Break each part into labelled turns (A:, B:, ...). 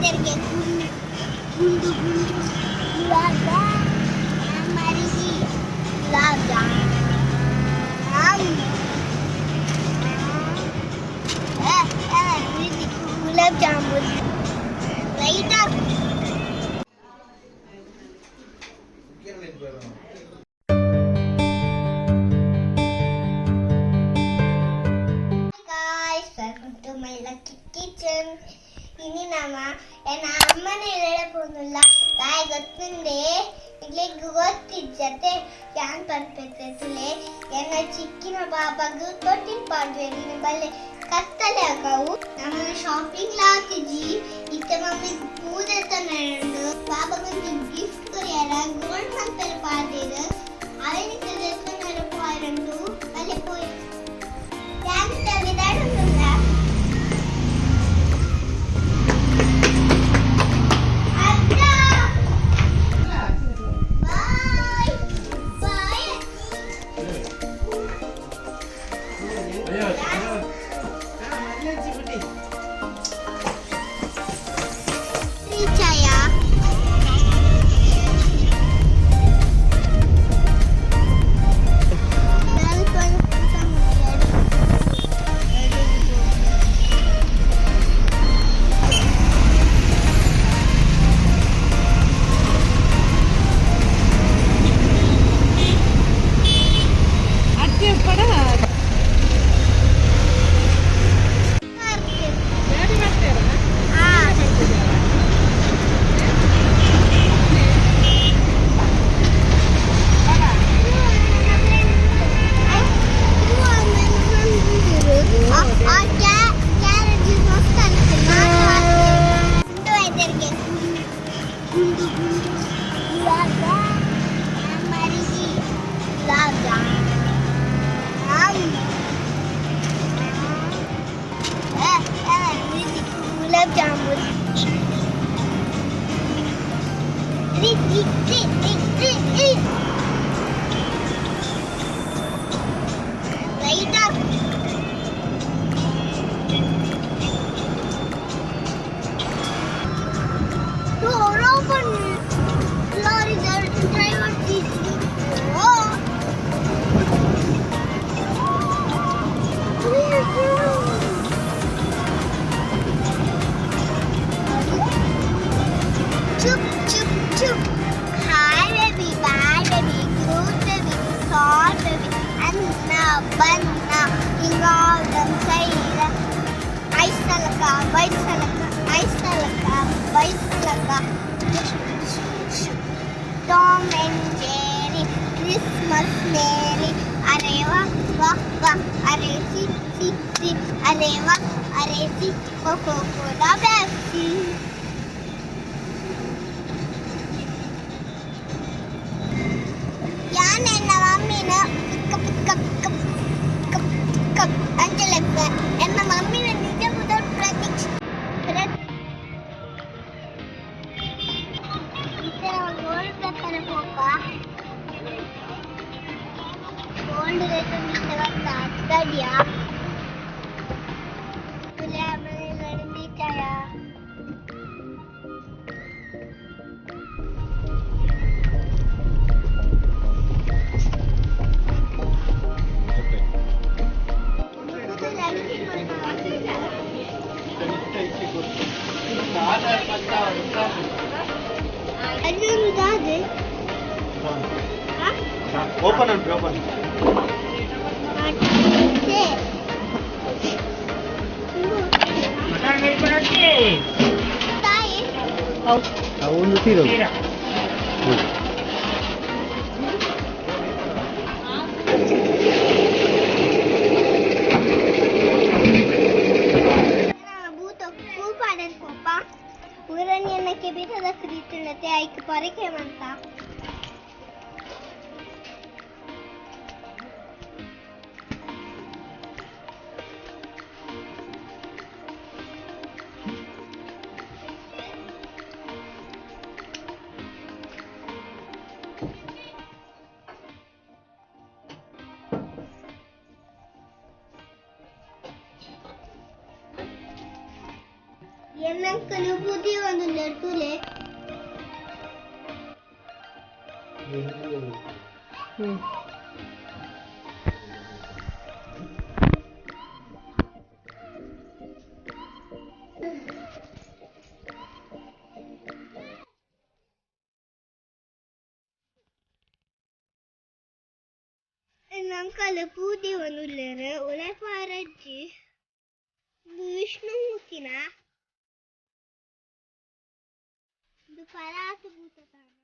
A: ಎದುರಿಗೆ ಗುಂಡು ಗುಂಡು ಗುಲಾಬ್ ಜಾಮ್ ಮಾಡಿಸಿ ಗುಲಾಬ್ ಜಾಮ್ ಗುಲಾಬ್ ಜಾಮೂನ್ ರೈಟಾ ini nama ammane ಹೇಳಬಹುದಿಲ್ಲ ತಾಯಿ ಗೊತ್ತುಂಡೆ ಇಗ್ಲೆ ಗೊತ್ತಿಜ್ಜತೆ ಯಾನ್ ಪರ್ಪೆತಲೆ ಎನ್ನ ಚಿಕ್ಕಿನ ಬಾಬಾಗು ತೊಟ್ಟಿನ ಪಾಡ್ವೆ ನೀನು ಬಲ್ಲೆ ಕತ್ತಲೆ ಆಗವು ನಮ್ಮ ಶಾಪಿಂಗ್ ಲಾತಿಜಿ ಇತ್ತೆ ಮಮ್ಮಿ ಪೂಜೆ ತನಂಡು ಬಾಬಾಗೊಂದು ಗಿಫ್ಟ್ ಕೊರಿಯಾರ ಗೋಲ್ಡ್ ಮಂಪಲ್ ಪಾಡ್ದೇರು ಅವನಿಗೆ ದೇವಸ್ಥಾನ ಪಾಯರಂಡು ಬಲ್ಲೆ ಪೋಯ್ ಯಾನ್ ತವಿದಾಡುಂಡ गुलाब जामुन रईटा तो open lorry driver Chup, chup, chup. Hi, baby. Bye, baby. Good, baby. Tall, baby. Anna, banana. Ingaudam, saira. Ice salaka, white salaka. Ice salaka, white salaka. Tom and Jerry. Christmas Mary. Areva, va, va. Aresi, si, si. Areva, aresi. Coca-Cola, Pepsi. ನನ್ನ ಮಮ್ಮಿನ ಅಂತ ಲೆಕ್ಕ ನನ್ನ ಮಮ್ಮಿನ ನಿಜ ಮುದ ಪ್ರತೀಕ್ಷೆ gold ಪ್ರಕಾರ ಹೋಗ gold rate ಆಗ್ತದ್ಯಾ ನಡೆದಿದ್ದಾಯ
B: Open and open.
C: ಒಂದು ತೀರೋ
A: ಊರನ್ಯನ್ನಕ್ಕೆ ಬೀಟದ ಕ್ರೀತುಣತೆ ಐಕ್ ಪರೀಕ್ಷೆ ಮಂತ Uncle Budi on the tule. Uncle Budi on the lere, Ule Paraji. Vishnu Mutina. The Parat Bhutatana.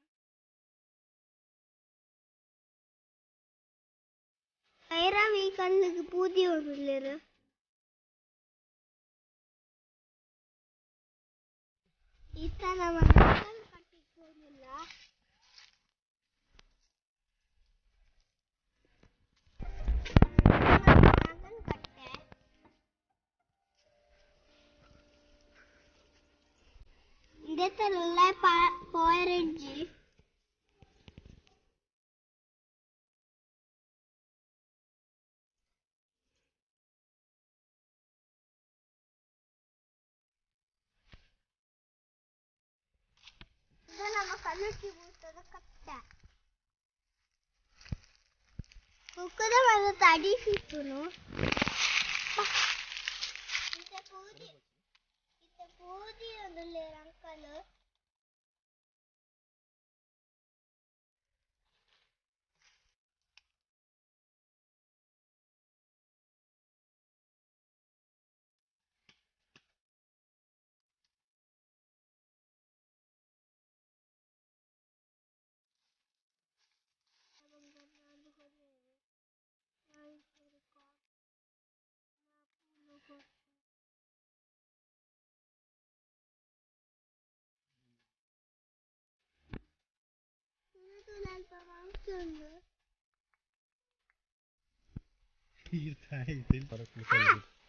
A: Kaira Vikal Budi on the lere. Itana Manakal Katikula. Get a lap porridge. Then I'm a color to the cut. Who could have a tidy feet to know? It's a podi on the layer color.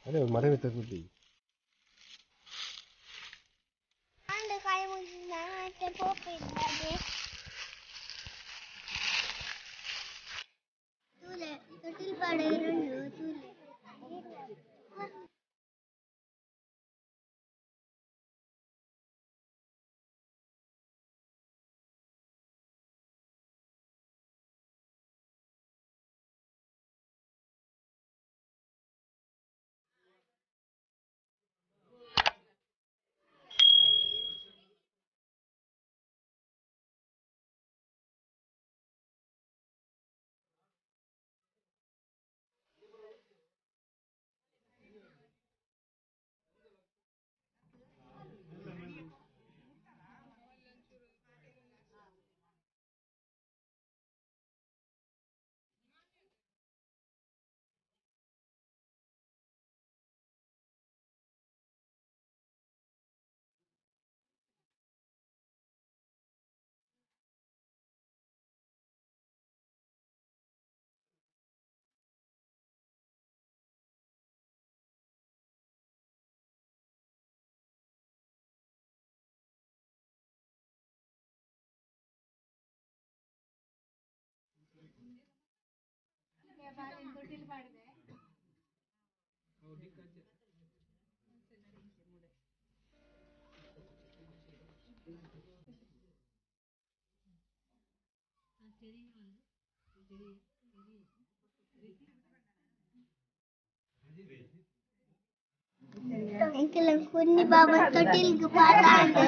B: अरे मरे में तक भी
A: And the guy was not the puppet. Tule, little butter, tule. Uncle Kunni Baba totil gupata ande.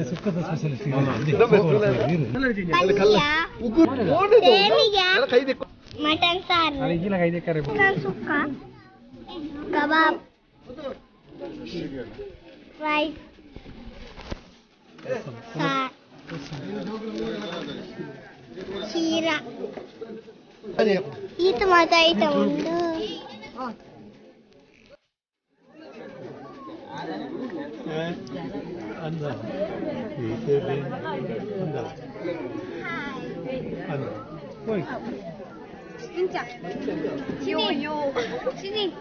B: ಸುಕ್ಕದ specialist
A: mutton ಸಾರು ಸುಕ್ಕ ಕಬಾಬ್ rice ಚೀರ ಈತ ಮಾತ ಐಟಮ್ ಉಂಟು 진짜 지호요 신이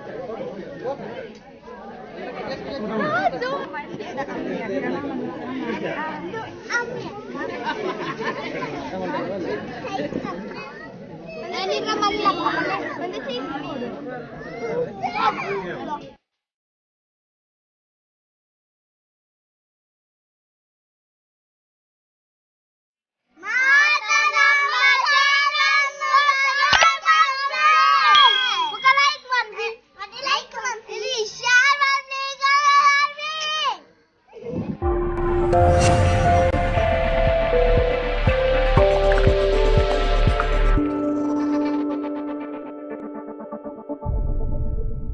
A: 너무 맛있다 아니 나만 먹어 근데